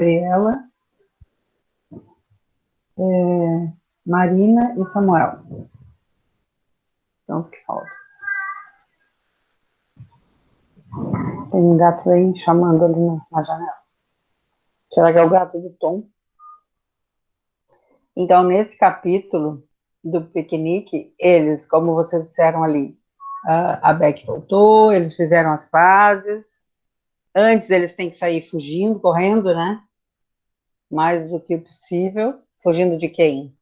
Gabriela, Marina e Samuel. São os que faltam. Tem um gato aí chamando ali na janela. Será que é o gato do Tom? Então, nesse capítulo do piquenique, eles, como vocês disseram ali, a Beck voltou, eles fizeram as pazes. Antes eles têm que sair fugindo, correndo, né? Mais do que possível. Fugindo de quem?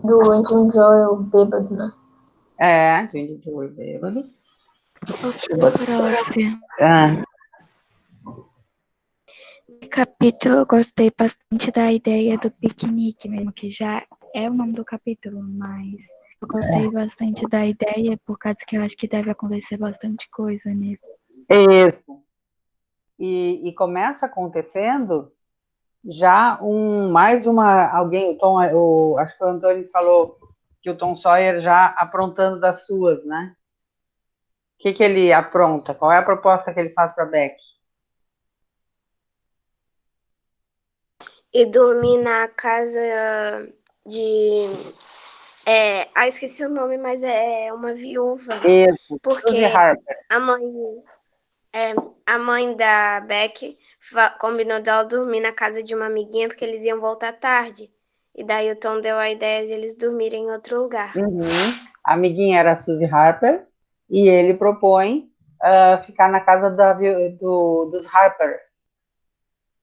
Do Angel Joel bêbado, né? Do Angel Joel bêbado. Prof. Ah, No capítulo eu gostei bastante da ideia do piquenique mesmo, que já é o nome do capítulo, mas eu gostei bastante da ideia por causa que eu acho que deve acontecer bastante coisa nele. isso. E começa acontecendo já alguém, o Tom, acho que o Antônio falou que o Tom Sawyer já aprontando das suas, né? O que ele apronta? Qual é a proposta que ele faz para Beck? E dormir na casa de... esqueci o nome, mas é uma viúva. Isso, Porque Suzy Harper. a mãe da Beck combinou dela dormir na casa de uma amiguinha porque eles iam voltar tarde. E daí o Tom deu a ideia de eles dormirem em outro lugar. Uhum. A amiguinha era a Suzy Harper e ele propõe ficar na casa dos Harper,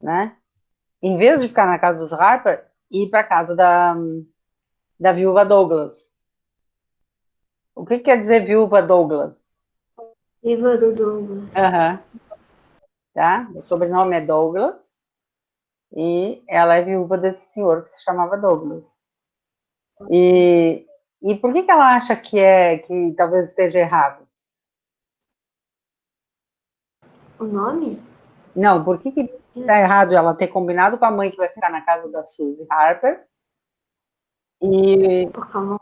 né? Em vez de ficar na casa dos Harper, ir para a casa da viúva Douglas. O que quer dizer viúva Douglas? Viva do Douglas. Uhum. Tá? O sobrenome é Douglas e ela é viúva desse senhor que se chamava Douglas. E por que ela acha que talvez esteja errado? O nome? Não, por que está errado ela ter combinado com a mãe que vai ficar na casa da Suzy Harper? Porque a mamãe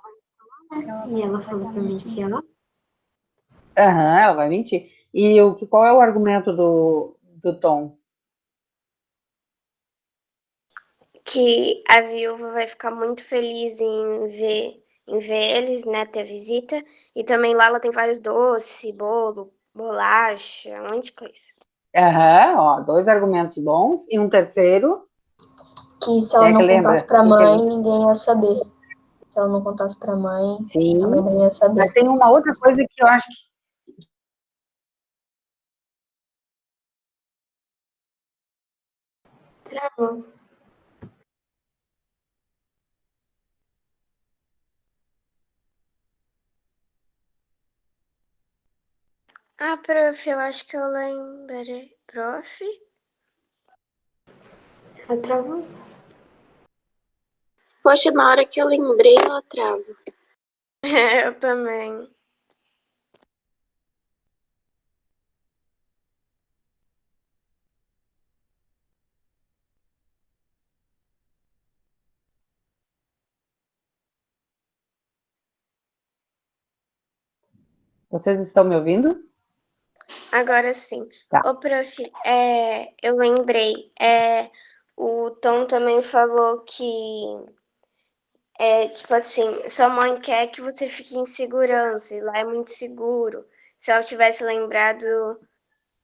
e ela falou pra mim que ela... Ela vai mentir. E qual é o argumento do Tom? Que a viúva vai ficar muito feliz em ver eles, né, ter visita. E também lá ela tem vários doces, bolo, bolacha, um monte de coisa. 2 argumentos bons. E um terceiro, Que se ela que não lembra? contasse pra mãe, ninguém ia saber. Se ela não contasse pra mãe, Sim, a mãe não ia saber. mas tem uma outra coisa que eu acho que... Travou. Prof, eu acho que eu lembrei. Prof? Ela travou. Poxa, na hora que eu lembrei, ela trava. Eu também. Vocês estão me ouvindo? Agora sim. Tá. Ô, prof, eu lembrei. O Tom também falou que, tipo assim, sua mãe quer que você fique em segurança, e lá é muito seguro. Se ela tivesse lembrado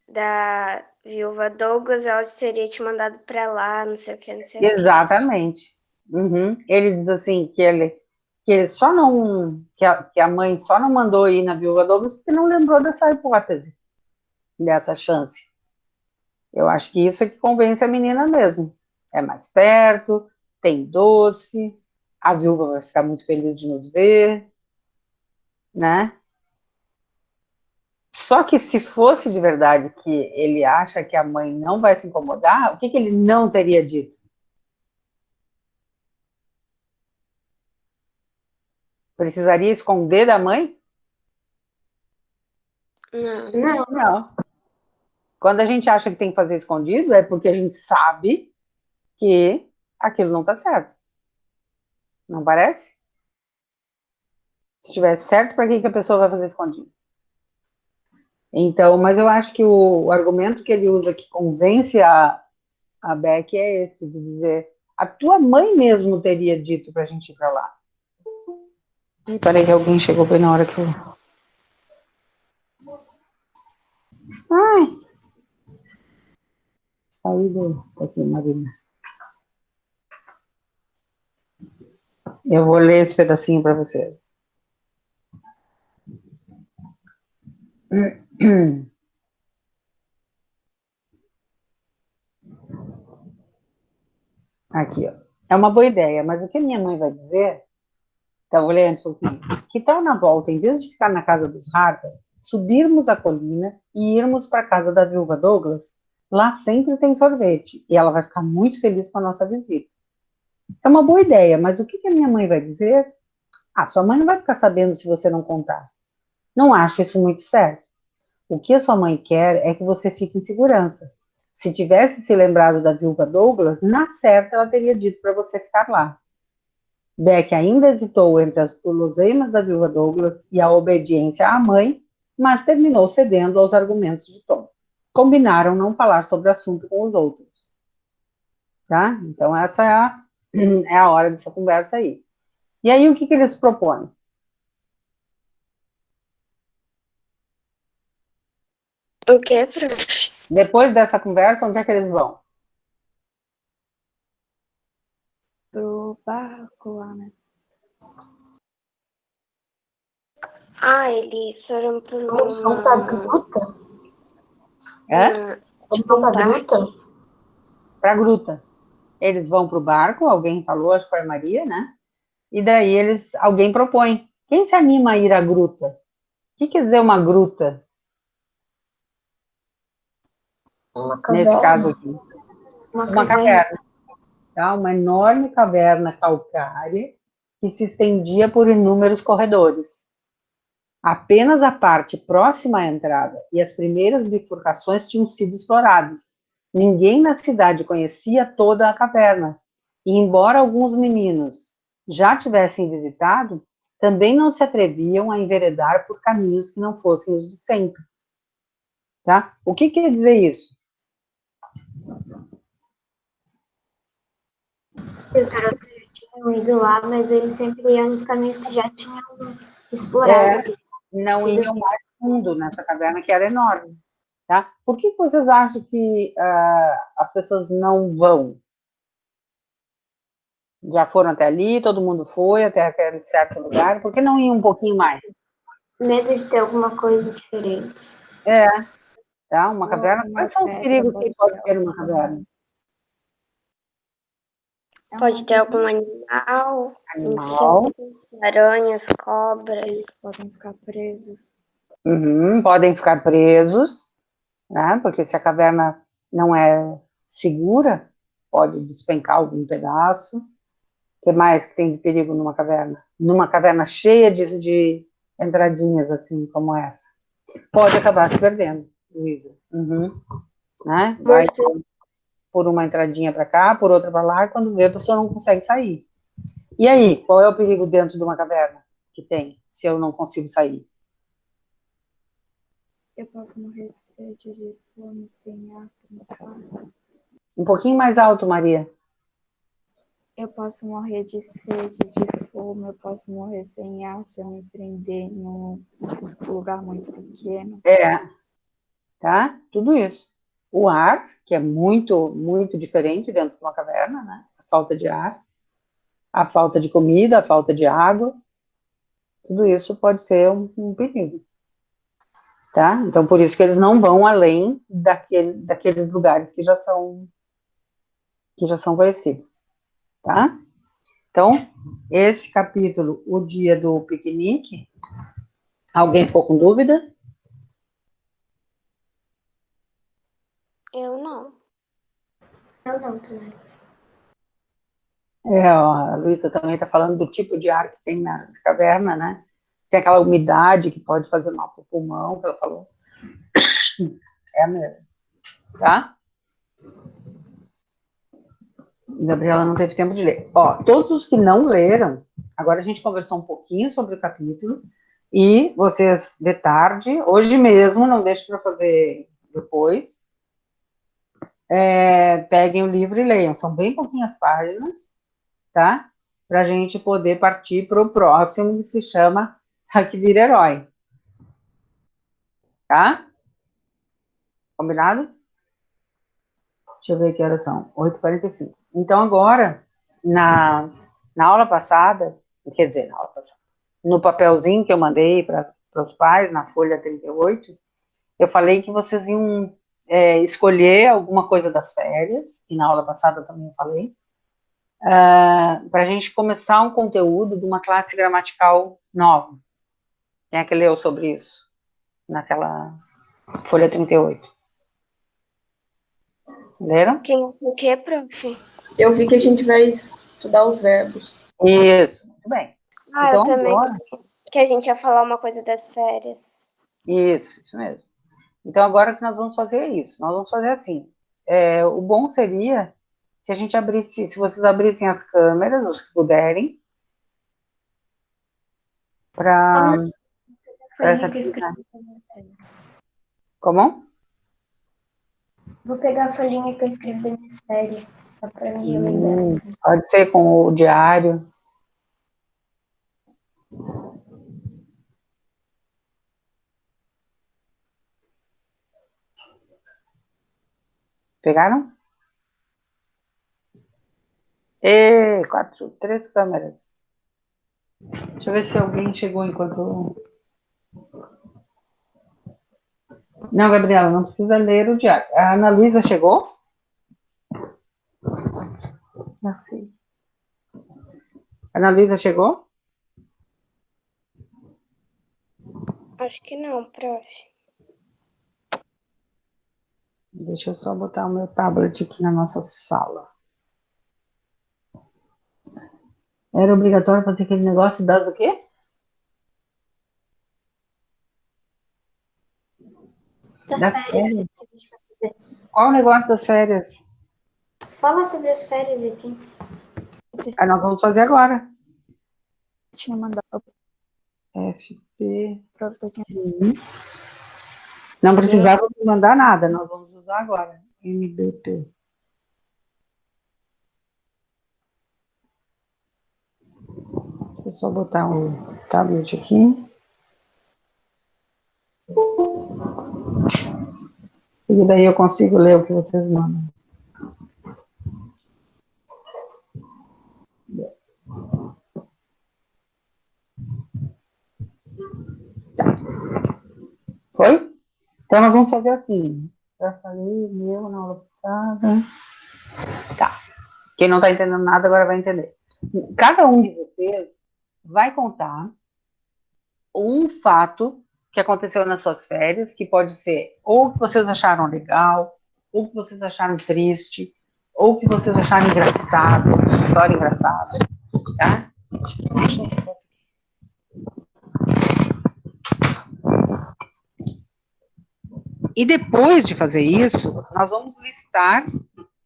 da viúva Douglas, ela teria te mandado pra lá, não sei o que, não sei o que. Exatamente. Uhum. Ele diz assim que só não que a mãe só não mandou ir na viúva Douglas porque não lembrou dessa hipótese, dessa chance. Eu acho que isso é que convence a menina mesmo. É mais perto, tem doce, a viúva vai ficar muito feliz de nos ver, né? Só que se fosse de verdade que ele acha que a mãe não vai se incomodar, o que ele não teria dito? Precisaria esconder da mãe? Não. Não. Quando a gente acha que tem que fazer escondido, é porque a gente sabe que aquilo não está certo. Não parece? Se estiver certo, para que a pessoa vai fazer escondido? Então, mas eu acho que o argumento que ele usa que convence a Beck é esse, de dizer, a tua mãe mesmo teria dito pra gente ir pra lá. Ih, peraí que alguém chegou bem na hora que eu... Ai! Saí daqui, Marina. Eu vou ler esse pedacinho para vocês. Aqui, ó. É uma boa ideia, mas o que a minha mãe vai dizer, então vou ler antes um pouquinho. Que tal na volta, em vez de ficar na casa dos Harper, subirmos a colina e irmos para a casa da viúva Douglas? Lá sempre tem sorvete e ela vai ficar muito feliz com a nossa visita. É uma boa ideia, mas o que a minha mãe vai dizer? Ah, sua mãe não vai ficar sabendo se você não contar. Não acho isso muito certo. O que a sua mãe quer é que você fique em segurança. Se tivesse se lembrado da viúva Douglas, na certa ela teria dito para você ficar lá. Beck ainda hesitou entre as guloseimas da viúva Douglas e a obediência à mãe, mas terminou cedendo aos argumentos de Tom. Combinaram não falar sobre o assunto com os outros. Tá? Então essa é a hora dessa conversa aí. E aí o que eles propõem? O quê, prof? Depois dessa conversa, onde é que eles vão? Pro barco lá, né? Ah, eles foram por Eles vão pra gruta? É? Eles vão pra gruta? Para a gruta. Eles vão para o barco, alguém falou, acho que foi a Maria, né? E daí alguém propõe. Quem se anima a ir à gruta? O que quer dizer uma gruta, Uma nesse caso caverna? aqui? Uma Uma caverna. caverna, tá? Uma enorme caverna calcária que se estendia por inúmeros corredores. Apenas a parte próxima à entrada e as primeiras bifurcações tinham sido exploradas. Ninguém na cidade conhecia toda a caverna, e embora alguns meninos já tivessem visitado, também não se atreviam a enveredar por caminhos que não fossem os de sempre. Tá? O que quer dizer isso? Os garotos já tinham ido lá, mas eles sempre iam nos caminhos que já tinham explorado. Não iam mais fundo nessa caverna, que era enorme. Tá? Por que vocês acham que as pessoas não vão? Já foram até ali, todo mundo foi até aquele certo lugar, por que não ir um pouquinho mais? Medo de ter alguma coisa diferente. Tá? Uma caverna, Uma quais são os pedra perigos que pode ter numa caverna? Pode ter algum animal, Animal, insetos, aranhas, cobras. Eles podem ficar presos. podem ficar presos, né? Porque se a caverna não é segura, pode despencar algum pedaço. O que mais que tem de perigo numa caverna? Numa caverna cheia de entradinhas, assim, como essa. Pode acabar se perdendo, Luísa. Né? Vai por uma entradinha para cá, por outra para lá, e quando vê, a pessoa não consegue sair. E aí, qual é o perigo dentro de uma caverna que tem, se eu não consigo sair? Eu posso morrer de sede, de fome, sem ar, Um pouquinho mais alto, Maria. Eu posso morrer de sede, de fome, eu posso morrer sem ar se eu me prender num lugar muito pequeno. Tá? Tudo isso. O ar, que é muito, muito diferente dentro de uma caverna, né? A falta de ar, a falta de comida, a falta de água, tudo isso pode ser um perigo. Tá? Então, por isso que eles não vão além daqueles lugares que já são conhecidos. Tá? Então, esse capítulo, o dia do piquenique, alguém ficou com dúvida? Eu não. Eu não, também. A Luísa também está falando do tipo de ar que tem na caverna, né? Tem aquela umidade que pode fazer mal para o pulmão, que ela falou. É mesmo, tá? Gabriela não teve tempo de ler. Ó, todos os que não leram, agora a gente conversou um pouquinho sobre o capítulo, E vocês, de tarde, hoje mesmo, não deixe para fazer depois, peguem o livro e leiam. São bem pouquinhas páginas, tá? Para a gente poder partir para o próximo, que se chama Hack Vira Herói. Tá? Combinado? Deixa eu ver que horas são. 8h45. Então, agora, na aula passada, quer dizer, na aula passada, no papelzinho que eu mandei para os pais, na folha 38, eu falei que vocês iam escolher alguma coisa das férias, e na aula passada também eu falei, para a gente começar um conteúdo de uma classe gramatical nova. Quem é que leu sobre isso? Naquela folha 38. Leram? O que, prof? Eu vi que a gente vai estudar os verbos. Isso, muito bem. Então, Eu também. agora... Que a gente ia falar uma coisa das férias. Isso mesmo. Então, agora o que nós vamos fazer é isso. Nós vamos fazer assim. O bom seria se a gente abrisse, se vocês abrissem as câmeras, os que puderem, para essa atividade. Como? Vou pegar a folhinha que eu escrevi das minhas férias, só para me relembrar. Pode ser com o diário. Pegaram? 3 câmeras. Deixa eu ver se alguém chegou enquanto... Não, Gabriela, não precisa ler o diário. A Ana Luísa chegou? Assim. A Ana Luísa chegou? Acho que não, prof. Deixa eu só botar o meu tablet aqui na nossa sala. Era obrigatório fazer aquele negócio das o quê? Das férias. Que a gente vai fazer. Qual o negócio das férias? Fala sobre as férias aqui. Nós vamos fazer agora. Tinha mandado FP. para o Não precisava me mandar nada, nós vamos usar agora. MBP. Deixa eu só botar o tablet aqui. E daí eu consigo ler o que vocês mandam. Tá. Foi? Então nós vamos fazer assim. Já falei, meu, na aula passada. Tá. Quem não está entendendo nada agora vai entender. Cada um de vocês vai contar um fato que aconteceu nas suas férias, que pode ser ou que vocês acharam legal, ou que vocês acharam triste, ou que vocês acharam engraçado, história engraçada, tá? Deixa eu ver. E depois de fazer isso, nós vamos listar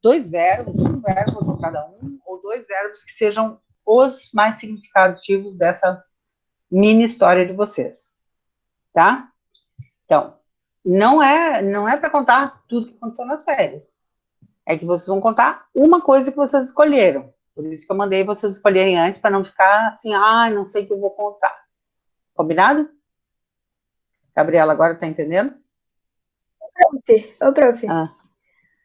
2 verbos, um verbo para cada um, ou 2 verbos que sejam os mais significativos dessa mini história de vocês, tá? Então, não é para contar tudo que aconteceu nas férias. É que vocês vão contar uma coisa que vocês escolheram. Por isso que eu mandei vocês escolherem antes, para não ficar assim, não sei o que eu vou contar. Combinado? Gabriela, agora tá entendendo? Prof.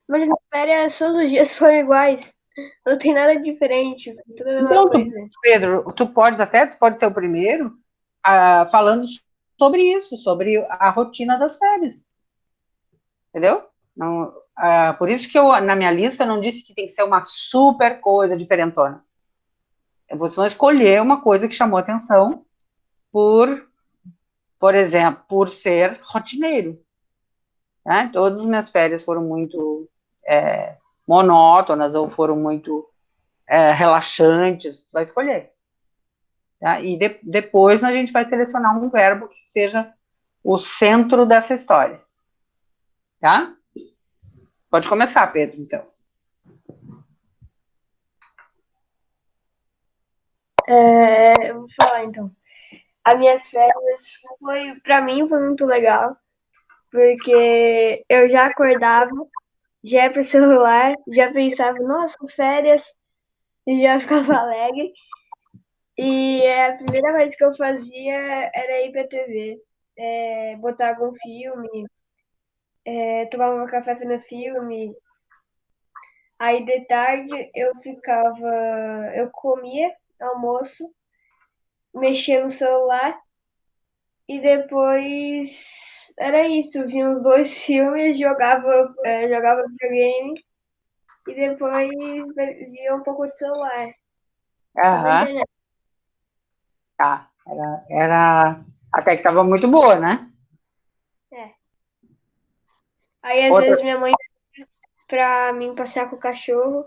Mas nas férias todos os dias foram iguais. Não tem nada diferente. Tudo a mesma Então, coisa. Pedro, tu pode ser o primeiro falando sobre isso, sobre a rotina das férias. Entendeu? Não, por isso que eu, na minha lista, não disse que tem que ser uma super coisa diferentona. Vocês vão escolher uma coisa que chamou atenção por exemplo, por ser rotineiro. Né? Todas as minhas férias foram muito monótonas ou foram muito relaxantes. Vai escolher. Tá? E depois a gente vai selecionar um verbo que seja o centro dessa história. Tá? Pode começar, Pedro, então. Eu vou falar, então. As minhas férias pra mim foi muito legal, porque eu já acordava, já ia pro celular, já pensava, nossa, férias, e já ficava alegre. E a primeira coisa que eu fazia era ir pra TV, botar algum filme, tomava um café vendo filme. Aí de tarde eu comia almoço, mexia no celular e depois era isso, via uns 2 filmes, jogava videogame e depois via um pouco de celular. Tava na Aham, internet. tá. Até que estava muito boa, né? Aí às Outra, vezes minha mãe pra mim passear com o cachorro,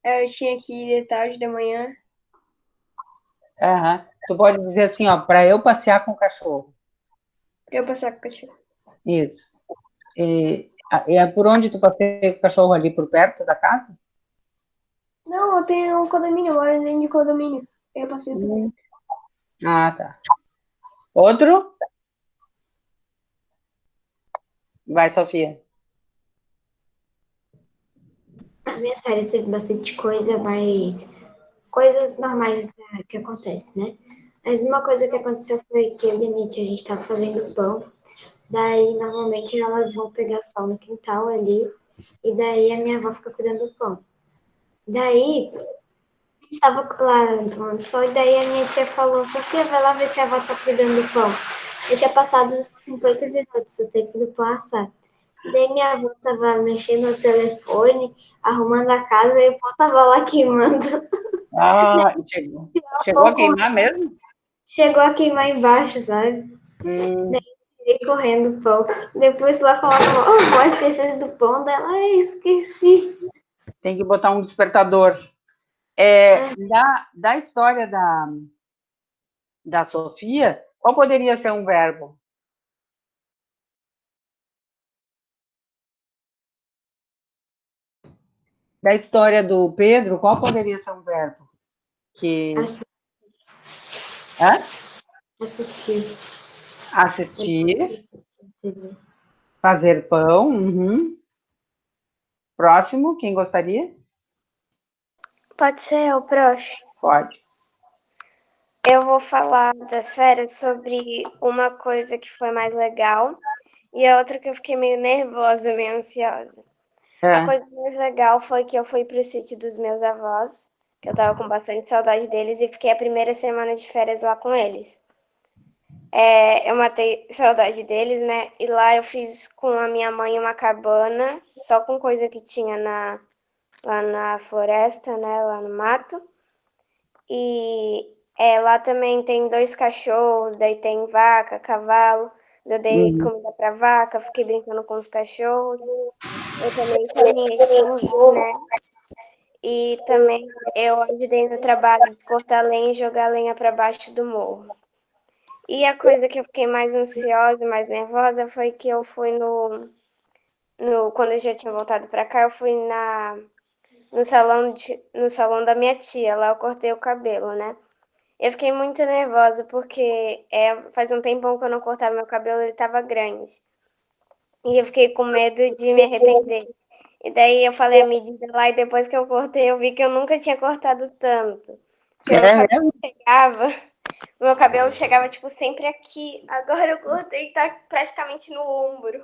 eu tinha que ir de tarde da manhã aham. Tu pode dizer assim, ó, para eu passear com o cachorro. pra eu passear com o cachorro. Isso. E é por onde tu passeia com o cachorro ali por perto da casa? Não, eu tenho um condomínio, eu moro dentro de condomínio. Eu passei por Hum. Ah, tá. Outro? Vai, Sofia. As minhas férias teve bastante coisa, mas coisas normais que acontecem, né? Mas uma coisa que aconteceu foi que eu e a minha tia, a gente tava fazendo pão. Daí, normalmente, elas vão pegar sol no quintal ali. E daí, a minha avó fica cuidando do pão. Daí, a gente tava lá tomando sol. E daí, a minha tia falou, Sofia, vai lá ver se a avó tá cuidando do pão. Eu tinha passado uns 50 minutos, o tempo do pão assar. Daí minha avó tava mexendo no telefone, arrumando a casa, e o pão tava lá queimando. Ah, chegou a queimar mesmo? Chegou a queimar embaixo, sabe? Hum, Fiquei correndo o pão. Depois lá falava, oh, vó, esqueci do pão dela. Ai, esqueci. tem que botar um despertador. Da história da Sofia, qual poderia ser um verbo? Da história do Pedro, qual poderia ser um verbo? Que, hã? Assistir. Assistir, fazer pão. Uhum. Próximo, quem gostaria? Pode ser o prof. Pode. Eu vou falar das férias sobre uma coisa que foi mais legal e a outra que eu fiquei meio nervosa, meio ansiosa. A É. coisa mais legal foi que eu fui pro sítio dos meus avós, que eu tava com bastante saudade deles, e fiquei a primeira semana de férias lá com eles. Eu matei saudade deles, né? E lá eu fiz com a minha mãe uma cabana, só com coisa que tinha lá na floresta, né? Lá no mato. E lá também tem 2 cachorros, daí tem vaca, cavalo. Eu dei Uhum. comida pra vaca, fiquei brincando com os cachorros. Eu também cozinhei com, né? E também eu ajudei no trabalho de cortar lenha e jogar lenha para baixo do morro. E a coisa que eu fiquei mais ansiosa, mais nervosa, foi que eu fui quando eu já tinha voltado para cá, eu fui no salão da minha tia. Lá eu cortei o cabelo, né? Eu fiquei muito nervosa porque faz um tempão que eu não cortava meu cabelo, ele tava grande. E eu fiquei com medo de me arrepender. E daí eu falei a medida lá e depois que eu cortei, eu vi que eu nunca tinha cortado tanto. Porque É mesmo? meu cabelo chegava tipo sempre aqui. Agora eu cortei e tá praticamente no ombro.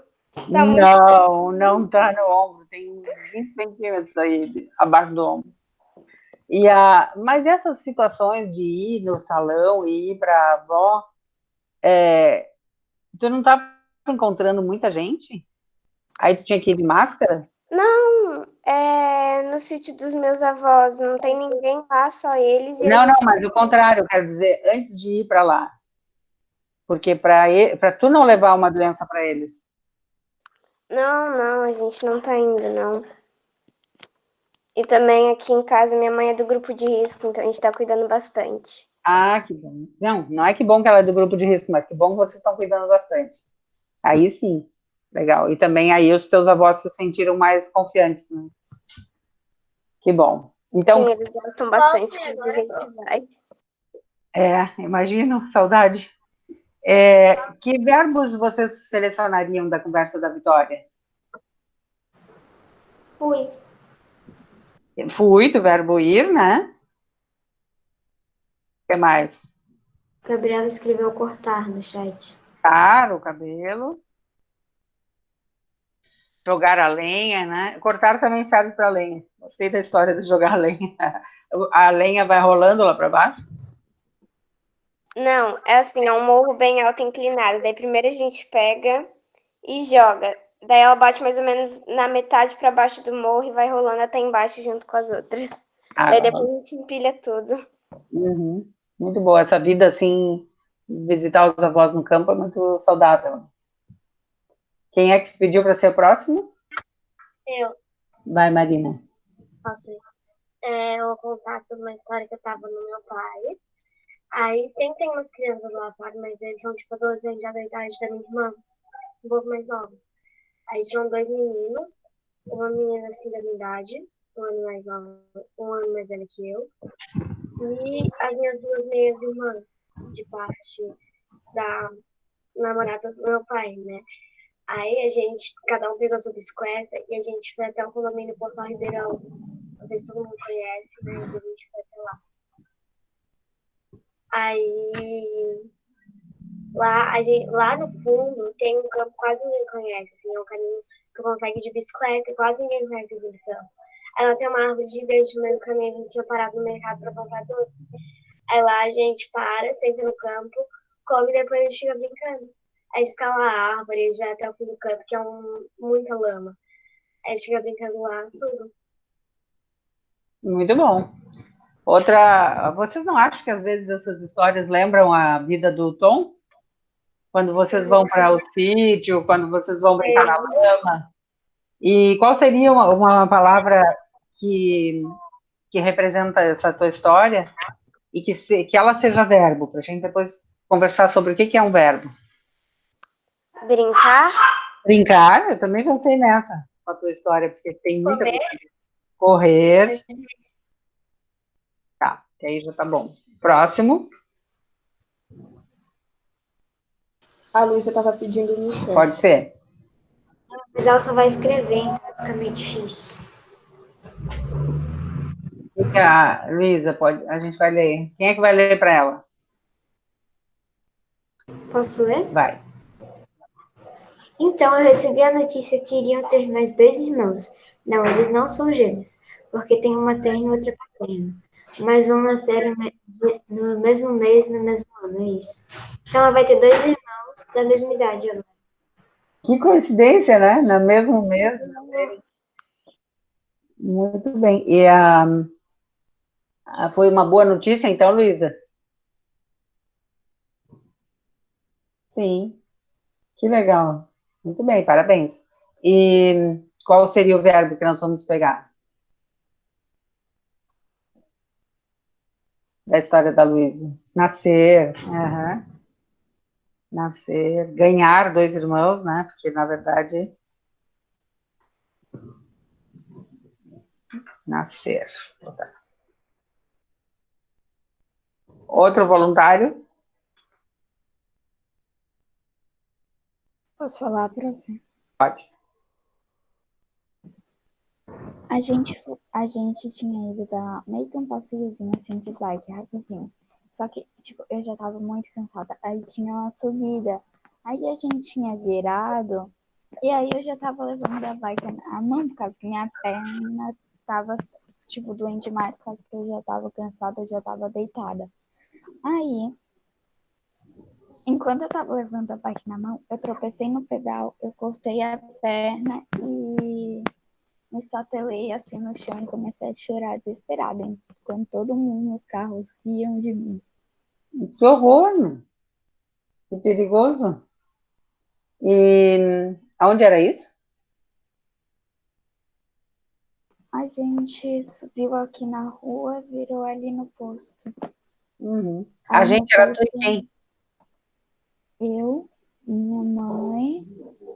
Tá muito. Não, não tá no ombro, tem uns 20 centímetros aí abaixo do ombro. Mas essas situações de ir no salão e ir para a avó, tu não estava encontrando muita gente? Aí tu tinha que ir de máscara? Não, no sítio dos meus avós, não tem ninguém lá, só eles e a Não, não, gente. mas o contrário, eu quero dizer, antes de ir para lá. Porque para tu não levar uma doença para eles. Não, não, a gente não tá indo, não. E também aqui em casa, minha mãe é do grupo de risco, então a gente tá cuidando bastante. Ah, que bom. Não, não é que bom que ela é do grupo de risco, mas que bom que vocês estão cuidando bastante. Aí sim, legal. E também aí os teus avós se sentiram mais confiantes, né? Que bom. Sim, Então, eles gostam bastante quando a gente vai. imagino, saudade. Que verbos vocês selecionariam da conversa da Vitória? Fui. Fui, do verbo ir, né? O que mais? Gabriela escreveu cortar no chat. Cortar o cabelo. Jogar a lenha, né? Cortar também serve para lenha. Gostei da história de jogar a lenha. A lenha vai rolando lá para baixo? Não, é assim, é um morro bem alto e inclinado. Daí primeiro a gente pega e joga. Daí ela bate mais ou menos na metade para baixo do morro e vai rolando até embaixo junto com as outras. Daí depois a gente empilha tudo. Uhum. Muito boa. Essa vida, assim, visitar os avós no campo é muito saudável. Quem é que pediu para ser o próximo? Eu Vai, Marina. faço isso. Eu vou contar sobre uma história que eu tava no meu pai. Aí tem umas crianças lá, sabe? Mas eles são tipo adolescentes já da idade da minha irmã, um pouco mais novos. Aí tinham dois meninos, uma menina assim da minha idade, um ano mais nova, um ano mais velha que eu, e as minhas duas meias irmãs, de parte da namorada do meu pai, né? Aí a gente, cada um pegou sua bicicleta e a gente foi até o condomínio Portal Ribeirão. Não sei se todo mundo conhece, né? E a gente foi até lá. Aí lá no fundo tem um campo que quase ninguém conhece, assim, é um caminho que tu consegue ir de bicicleta e quase ninguém conhece aquele campo. Aí lá tem uma árvore gigante no meio do caminho, a gente tinha parado no mercado pra comprar doce. Aí lá a gente para, senta no campo, come e depois a gente fica brincando. Aí escala a árvore já até o fim do campo, que é muita lama. Aí a gente fica brincando lá, tudo. Muito bom. Outra, vocês não acham que às vezes essas histórias lembram a vida do Tom? Quando vocês vão para o sítio, quando vocês vão brincar na lama? E qual seria uma palavra que representa essa tua história e que ela seja verbo, para a gente depois conversar sobre o que é um verbo? Brincar. Brincar, eu também pensei nessa, com a tua história, porque tem muita brincadeira. Correr. Tá, que aí já tá bom. Próximo. A Luísa estava pedindo no chat. Pode ser. Mas ela só vai escrever, então vai ficar meio difícil. Luísa, pode, a gente vai ler. Quem é que vai ler para ela? Posso ler? Vai. Então eu recebi a notícia que iriam ter mais dois irmãos. Não, eles não são gêmeos, porque tem uma materna e outra paterna. Mas vão nascer no mesmo mês, no mesmo ano, é isso. Então ela vai ter dois irmãos da mesma idade agora. Que coincidência, né? No mesmo mês. Muito bem. E foi uma boa notícia, então, Luísa? Sim. Que legal. Muito bem, parabéns. E qual seria o verbo que nós vamos pegar? Da história da Luísa. Nascer. Uhum. Nascer. Ganhar dois irmãos, né? Porque, na verdade... Nascer. Outro voluntário? Posso falar, prof? Pode. A gente tinha ido dar meio que um passeiozinho assim de bike, rapidinho. Só que, tipo, eu já tava muito cansada. Aí tinha uma subida. Aí a gente tinha virado. E aí eu já tava levando a bike na mão, por causa que minha perna tava, tipo, doente demais, por causa que eu já tava cansada, eu já tava deitada. Aí, enquanto eu tava levando a bike na mão, eu tropecei no pedal, eu cortei a perna e me satelei assim no chão e comecei a chorar desesperada, enquanto todo mundo nos carros riam de mim. Que horror! Que perigoso. E aonde era isso? A gente subiu aqui na rua, virou ali no posto. Uhum. Aí A no gente era tu posto, e quem? eu, minha mãe,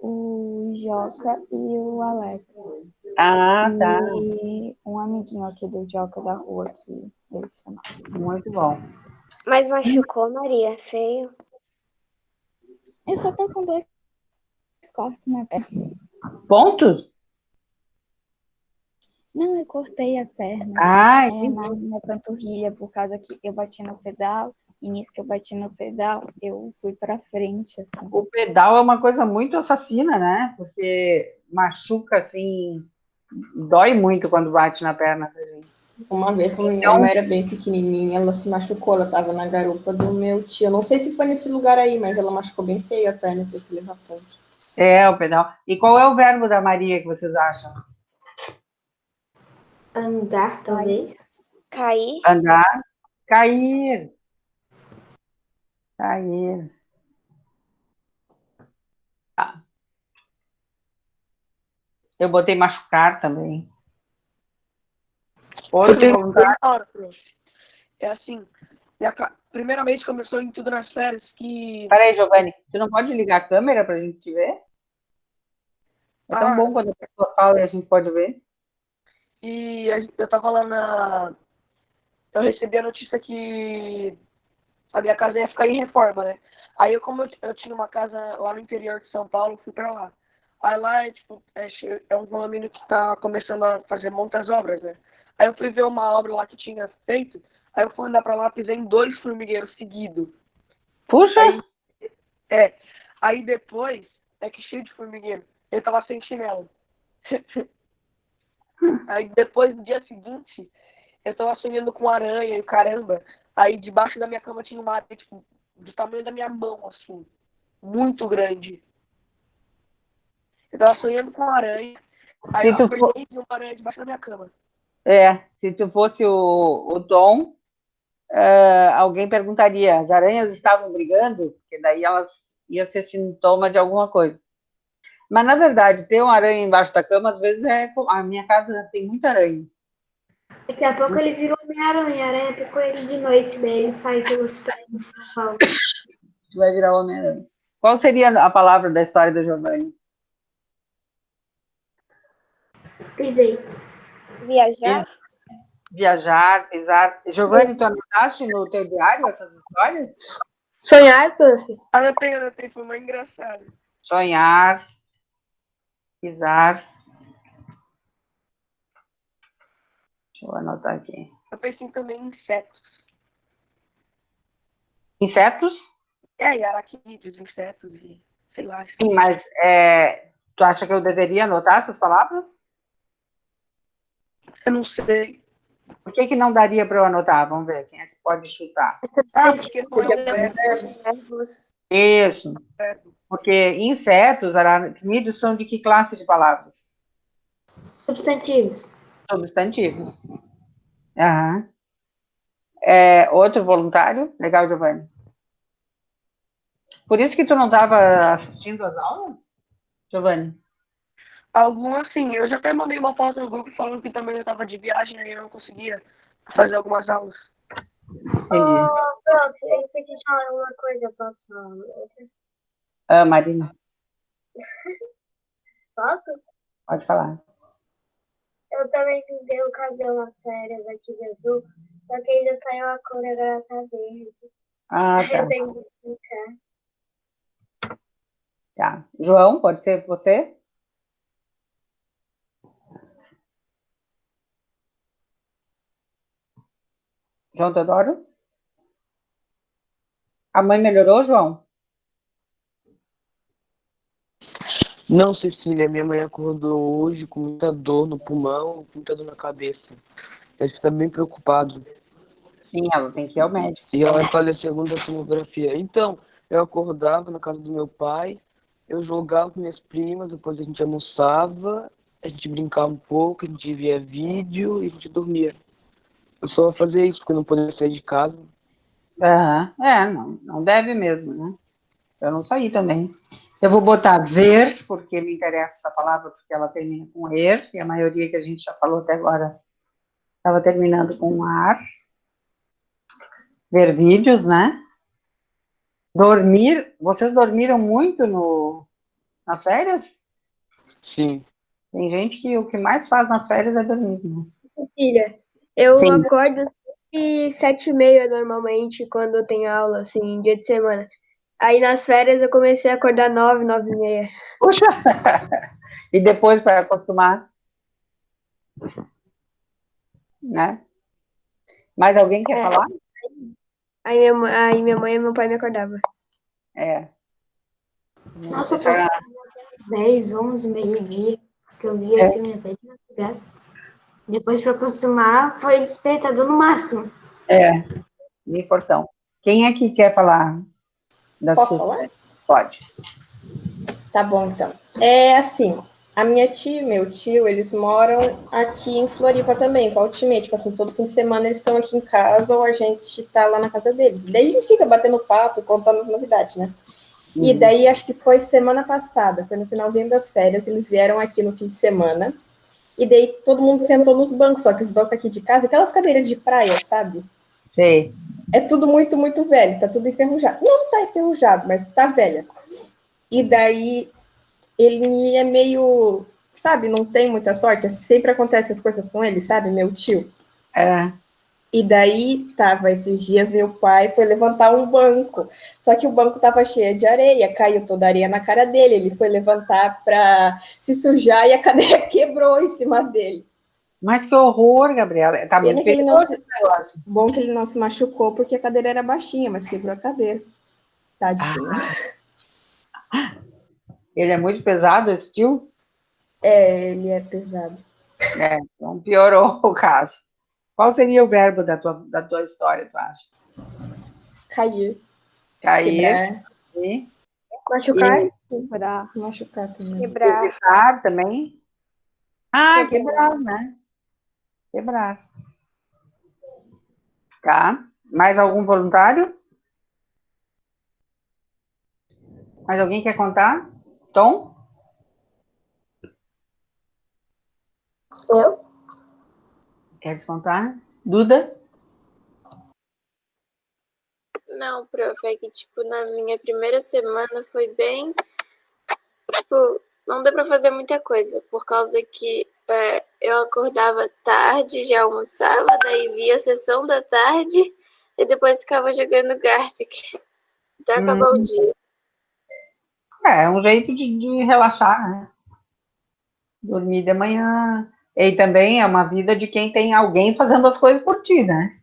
o Joca e o Alex. Ah, tá. E um amiguinho aqui do Joca da rua que eles chamavam. Muito bom. Mas machucou, Maria? Feio. Eu só tô com 2 cortes na perna. Pontos? Não, eu cortei a perna na panturrilha, por causa que eu bati no pedal, e nisso que eu bati no pedal, eu fui pra frente, assim. O pedal é uma coisa muito assassina, né? Porque machuca, assim, dói muito quando bate na perna da gente. Uma vez uma minha irmã era bem pequenininha, ela se machucou, ela tava na garupa do meu tio. Eu não sei se foi nesse lugar aí, mas ela machucou bem feio a perna, teve que levar ponte. O pedal. E qual é o verbo da Maria que vocês acham? Andar, talvez. Cair. Andar, cair. Cair. Tá. Eu botei machucar também. Outro voluntário. É assim, primeiramente começou em tudo nas férias que... Peraí, Giovanni, tu não pode ligar a câmera pra gente te ver? É tão bom quando a pessoa fala e a gente pode ver. E eu tava lá na... Eu recebi a notícia que a minha casa ia ficar em reforma, né? Aí, como eu tinha uma casa lá no interior de São Paulo, fui pra lá. Aí lá, é um condomínio que tá começando a fazer muitas obras, né? Aí eu fui ver uma obra lá que tinha feito, aí eu fui andar pra lá, pisei em 2 formigueiros seguidos. Puxa! Aí depois, que cheio de formigueiro, eu tava sem chinelo. Aí depois, no dia seguinte, eu tava sonhando com aranha e caramba. Aí debaixo da minha cama tinha uma aranha, tipo, do tamanho da minha mão, assim. Muito grande. Eu tava sonhando com aranha. Aí eu acordei e vi uma aranha debaixo da minha cama. Se tu fosse o Tom, alguém perguntaria, as aranhas estavam brigando? Porque daí elas iam ser sintoma de alguma coisa. Mas, na verdade, ter uma aranha embaixo da cama, às vezes a minha casa tem muita aranha. Daqui a pouco ele virou Homem-Aranha, a aranha picou ele de noite, daí ele sai pelos prédios de São Paulo. Tu vai virar Homem-Aranha. Qual seria a palavra da história da Giovanni? Pisei. Viajar? Viajar, pisar. Giovanni, tu anotaste no teu diário essas histórias? Sonhar, Puff. Anotei, foi muito engraçado. Sonhar, pisar. Deixa eu anotar aqui. Eu pensei também em insetos. Insetos? E aracnídeos, insetos e sei lá. Sim, mas tu acha que eu deveria anotar essas palavras? Eu não sei. Por que não daria para eu anotar? Vamos ver, quem é que pode chutar? Porque verbos. Isso. Porque insetos, aracnídeos, são de que classe de palavras? Substantivos. Substantivos. Aham. Outro voluntário? Legal, Giovanni. Por isso que tu não estava assistindo às aulas, Giovanni? Algumas, sim. Eu já até mandei uma foto no grupo falando que também eu estava de viagem e eu não conseguia fazer algumas aulas. Prof, eu esqueci de falar uma coisa, eu posso falar outra? Marina. Posso? Pode falar. Eu também pintei o cabelo nas férias aqui de azul, só que aí já saiu a cor e agora tá verde. Tá. Eu tenho que pintar. Tá. João, pode ser você? João Teodoro? A mãe melhorou, João? Não, Cecília, minha mãe acordou hoje com muita dor no pulmão, muita dor na cabeça. Ela está bem preocupado. Sim, ela tem que ir ao médico. E ela vai fazer a segunda tomografia. Então, eu acordava na casa do meu pai, eu jogava com minhas primas, depois a gente almoçava, a gente brincava um pouco, a gente via vídeo e a gente dormia. Eu só fazia isso, porque eu não podia sair de casa. Não deve mesmo, né? Eu não saí também. Eu vou botar ver, porque me interessa essa palavra, porque ela termina com er, e a maioria que a gente já falou até agora estava terminando com ar. Ver vídeos, né? Dormir. Vocês dormiram muito nas férias? Sim. Tem gente que o que mais faz nas férias é dormir, né? Cecília, eu Sim. acordo sempre 7h30 normalmente, quando tem aula, assim, dia de semana. Aí nas férias eu comecei a acordar 9, 9h30. Puxa! E depois para acostumar, né? Mais alguém quer falar? Aí minha mãe e meu pai me acordavam. É. Nossa, eu tô 10, 11, meio-dia, que eu via filme até de madrugada. Depois, para acostumar, foi despertador no máximo. Bem fortão. Quem é que quer falar? Posso falar? Pode. Tá bom, então. É assim, a minha tia e meu tio, eles moram aqui em Floripa também, com a Ultimate. Tipo assim, todo fim de semana eles estão aqui em casa ou a gente tá lá na casa deles. Daí a gente fica batendo papo e contando as novidades, né? E daí, acho que foi semana passada, foi no finalzinho das férias, eles vieram aqui no fim de semana. E daí todo mundo sentou nos bancos, só que os bancos aqui de casa, aquelas cadeiras de praia, sabe? Sei. É tudo muito, muito velho, tá tudo enferrujado. Não tá enferrujado, mas tá velha. E daí ele é meio, sabe, não tem muita sorte, sempre acontece as coisas com ele, sabe, meu tio. E daí tava esses dias, meu pai foi levantar um banco, só que o banco tava cheio de areia, caiu toda a areia na cara dele, ele foi levantar para se sujar e a cadeira quebrou em cima dele. Mas que horror, Gabriela. Tá muito perigoso esse negócio. Bom que ele não se machucou porque a cadeira era baixinha, mas quebrou a cadeira. Tadinho. Ele é muito pesado, esse tio? Ele é pesado. Então piorou o caso. Qual seria o verbo da tua história, tu acha? Cair. Cair. Machucar? Quebrar. Machucar também. Quebrar também. Quebrar, né? Quebrar. Tá. Mais algum voluntário? Mais alguém quer contar? Tom? Eu? Queres contar? Duda? Não, prof, é que, tipo, na minha primeira semana foi bem, tipo, não deu pra fazer muita coisa, por causa que eu acordava tarde, já almoçava, daí via a sessão da tarde e depois ficava jogando Gartic até acabar o dia. É um jeito de relaxar, né? Dormir de manhã. E também é uma vida de quem tem alguém fazendo as coisas por ti, né?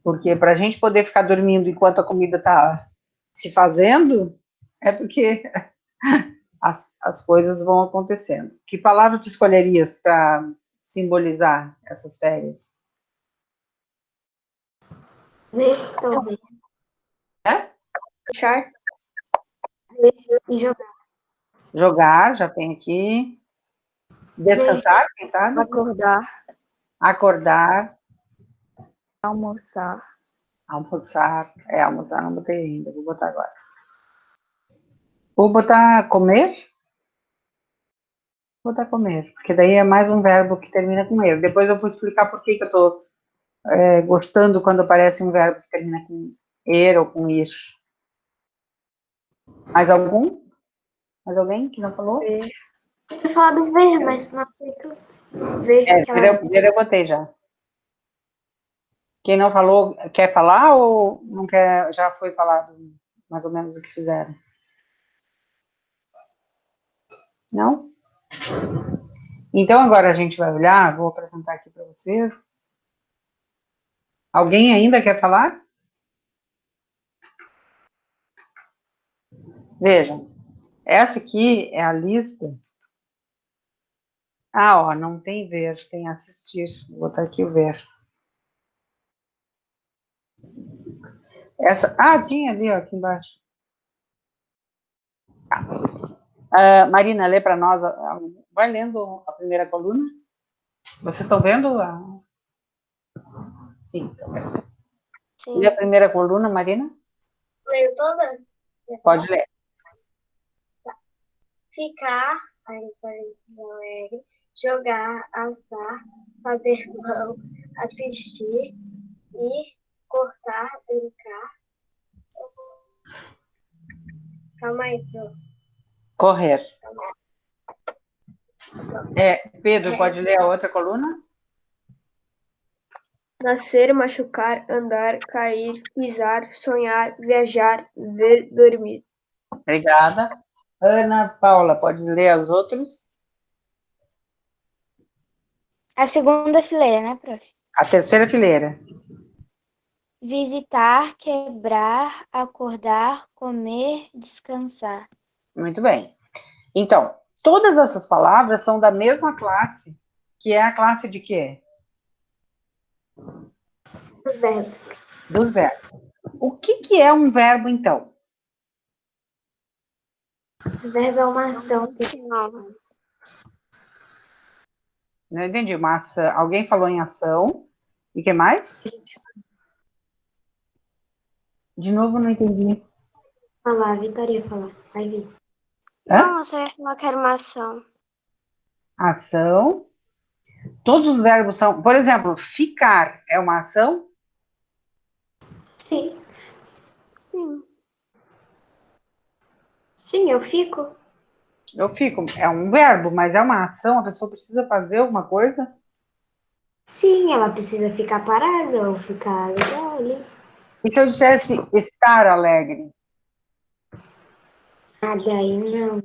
Porque para a gente poder ficar dormindo enquanto a comida está se fazendo, é porque as coisas vão acontecendo. Que palavra tu escolherias para simbolizar essas férias? Ver, talvez. Puxar. Ver e jogar. Jogar, já tem aqui. Descansar, quem sabe? Acordar. Acordar. Almoçar. Almoçar. Almoçar não botei ainda, vou botar agora. Vou botar comer? Vou botar comer, porque daí é mais um verbo que termina com er. Depois eu vou explicar por que eu estou gostando quando aparece um verbo que termina com er ou com ir. Mais algum? Mais alguém que não falou? Eu ia falar do ver, mas não aceito ver. Ver eu botei já. Quem não falou, quer falar ou não quer? Já foi falado mais ou menos o que fizeram? Não? Então agora a gente vai olhar, vou apresentar aqui para vocês. Alguém ainda quer falar? Vejam, essa aqui é a lista. Não tem ver, tem assistir. Vou botar aqui o ver. Tinha ali, ó, aqui embaixo. Marina, lê para nós. Vai lendo a primeira coluna. Vocês estão vendo? Sim, estão vendo. Sim. Lê a primeira coluna, Marina? Leio toda? Pode ler. Tá. Ficar, aí eles alegre, jogar, assar, fazer pão, assistir, ir, cortar, brincar. Calma aí, Pro. Correr. Pedro, pode ler a outra coluna? nascer, machucar, andar, cair, pisar, sonhar, viajar, ver, dormir. Obrigada. Ana Paula, pode ler os outros? A segunda fileira, né, prof? A terceira fileira. Visitar, quebrar, acordar, comer, descansar. Muito bem. Então, todas essas palavras são da mesma classe, que é a classe de quê? Os verbos. Dos verbos. O que é um verbo, então? O verbo é uma ação. Não entendi. Uma ação. Alguém falou em ação. E o que mais? De novo, não entendi. Falar, a Vitória ia falar. Vai vir. Não, eu só ia falar que era uma ação. Ação. Todos os verbos são... Por exemplo, ficar é uma ação? Sim. Sim. Sim, eu fico. Eu fico. É um verbo, mas é uma ação. A pessoa precisa fazer alguma coisa? Sim, ela precisa ficar parada ou ficar legal ali. E se eu dissesse estar alegre? Ah, daí não.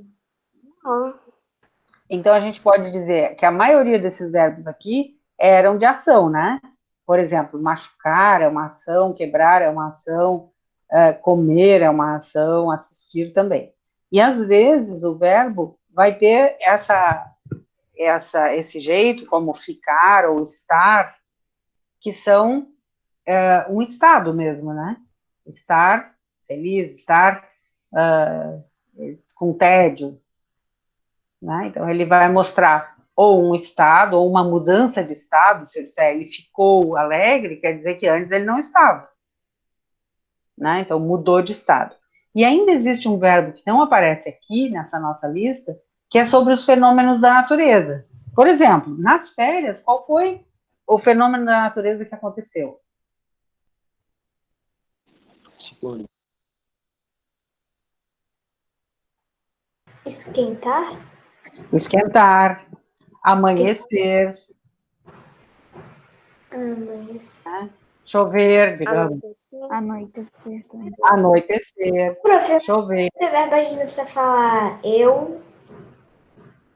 Bom, Então, a gente pode dizer que a maioria desses verbos aqui eram de ação, né? Por exemplo, machucar é uma ação, quebrar é uma ação, comer é uma ação, assistir também. E, às vezes, o verbo vai ter esse jeito, como ficar ou estar, que são um estado mesmo, né? Estar feliz, estar com tédio, né? Então, ele vai mostrar ou um estado, ou uma mudança de estado. Se eu disser ele ficou alegre, quer dizer que antes ele não estava, né? Então, mudou de estado. E ainda existe um verbo que não aparece aqui nessa nossa lista, que é sobre os fenômenos da natureza. Por exemplo, nas férias, qual foi o fenômeno da natureza que aconteceu? Esquentar? Esquentar, amanhecer, Amanhecer. chover, digamos, Anoitecer também. anoitecer, Prof, chover. esse verbo a gente não precisa falar eu,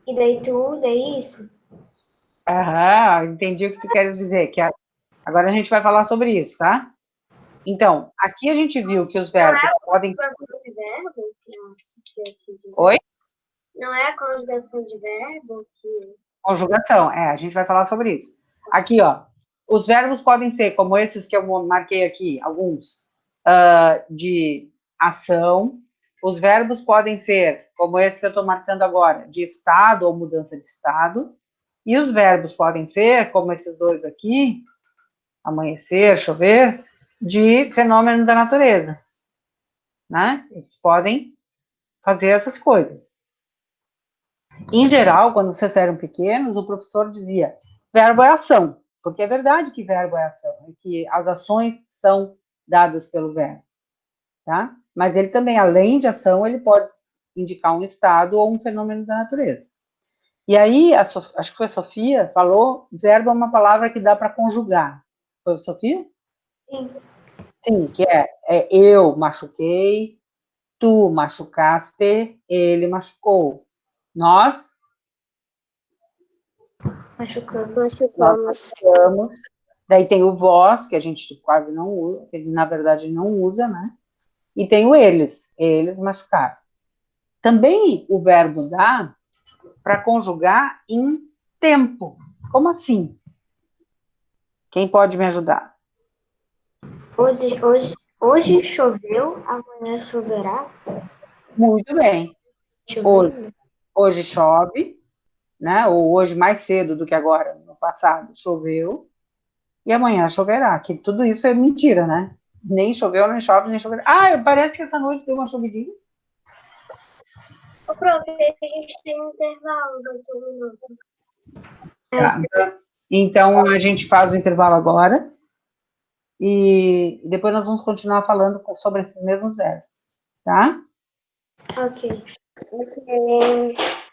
e daí tu, daí isso? Aham, entendi o que tu queres dizer, agora a gente vai falar sobre isso, tá? Então, aqui a gente viu que os verbos podem... Conjugação de verbo que a Sofia quis dizer. Oi? Não é a conjugação de verbo que... Conjugação, a gente vai falar sobre isso. Aqui, ó, os verbos podem ser como esses que eu marquei aqui, alguns, de ação. Os verbos podem ser como esse que eu estou marcando agora, de estado ou mudança de estado. E os verbos podem ser, como esses dois aqui, amanhecer, chover, de fenômeno da natureza, né? Eles podem fazer essas coisas. Em geral, quando vocês eram pequenos, o professor dizia, verbo é ação, porque é verdade que verbo é ação, que as ações são dadas pelo verbo, tá? Mas ele também, além de ação, ele pode indicar um estado ou um fenômeno da natureza. E aí, acho que foi a Sofia, falou, verbo é uma palavra que dá para conjugar. Foi a Sofia? Sim. Sim, que é eu machuquei, tu machucaste, ele machucou. Nós Machucamos. machucamos. Daí tem o vós, que a gente quase não usa, que na verdade não usa, né? E tem o eles machucaram. Também o verbo dá para conjugar em tempo. Como assim? Quem pode me ajudar? Hoje choveu, amanhã choverá. Muito bem. Chovendo. Hoje chove, né? Ou hoje mais cedo do que agora, no passado, choveu, e amanhã choverá. Que tudo isso é mentira, né? Nem choveu, nem chove, nem choverá. Ah, parece que essa noite deu uma chovidinha. Ô, prof, a gente tem um intervalo daqui a 1 minuto. Tá. Então, a gente faz o intervalo agora, e depois nós vamos continuar falando sobre esses mesmos verbos, tá? Ok. Ok.